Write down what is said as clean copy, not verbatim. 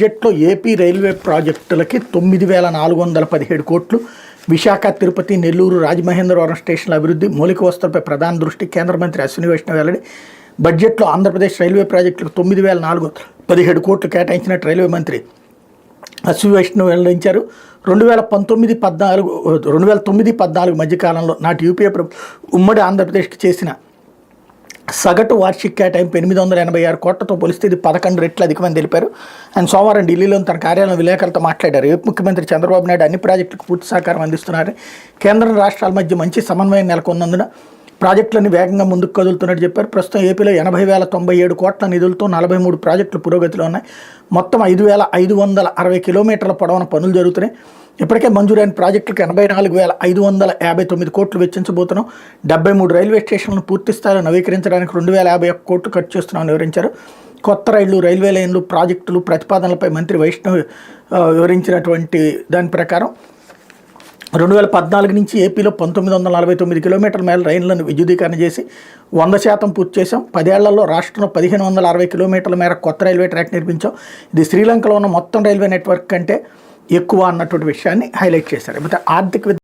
బడ్జెట్లో AP railway ప్రాజెక్టులకి 9,417 కోట్లు, విశాఖ, తిరుపతి, నెల్లూరు, రాజమహేంద్రవరం స్టేషన్ల అభివృద్ధి, మౌలిక వసతులపై ప్రధాన దృష్టి. కేంద్ర మంత్రి అశ్విని వైష్ణవ్ వెల్లడి. బడ్జెట్లో ఆంధ్రప్రదేశ్ రైల్వే ప్రాజెక్టులకు 9,417 కోట్లు కేటాయించినట్టు రైల్వే మంత్రి అశ్విని వైష్ణవ్ వెల్లడించారు. 2009-14 మధ్యకాలంలో నాటి యూపీఏ ఉమ్మడి ఆంధ్రప్రదేశ్కి చేసిన సగటు వార్షిక కేటాయింపు 886 కోట్లతో పోలిస్తే ఇది 11 రెట్లు అధికమని తెలిపారు. ఆయన సోమవారం ఢిల్లీలోని తన కార్యాలయం విలేకరులతో మాట్లాడారు. ఏపీ ముఖ్యమంత్రి చంద్రబాబు నాయుడు అన్ని ప్రాజెక్టులకు పూర్తి సహకారం అందిస్తున్నారని, కేంద్రం రాష్ట్రాల మధ్య మంచి సమన్వయం నెలకొన్నందున ప్రాజెక్టులన్నీ వేగంగా ముందుకు కదులుతున్నట్టు చెప్పారు. ప్రస్తుతం ఏపీలో 80,097 కోట్ల నిధులతో 43 ప్రాజెక్టులు పురోగతిలో ఉన్నాయి. మొత్తం 5,560 కిలోమీటర్ల పొడవున పనులు జరుగుతున్నాయి. ఇప్పటికే మంజూరైన ప్రాజెక్టులకు 84,559 కోట్లు వెచ్చించబోతున్నాం. 73 రైల్వే స్టేషన్లను పూర్తి స్థాయిలో నవీకరించడానికి 2,051 కోట్లు ఖర్చు చేస్తున్నామని వివరించారు. కొత్త రైళ్లు, రైల్వే లైన్లు, ప్రాజెక్టులు ప్రతిపాదనలపై మంత్రి వైష్ణవ్ వివరించినటువంటి దాని ప్రకారం 2014 నుంచి ఏపీలో 1949 కిలోమీటర్ల మేర రైళ్లను విద్యుదీకరణ చేసి 100% పూర్తి చేశాం. 10 ఏళ్లలో రాష్ట్రంలో 1,560 కిలోమీటర్ల మేర కొత్త రైల్వే ట్రాక్ నిర్మించాం. ఇది శ్రీలంకలో ఉన్న మొత్తం రైల్వే నెట్వర్క్ కంటే ఎక్కువ అన్నటువంటి విషయాన్ని హైలైట్ చేశారు. ఆర్థిక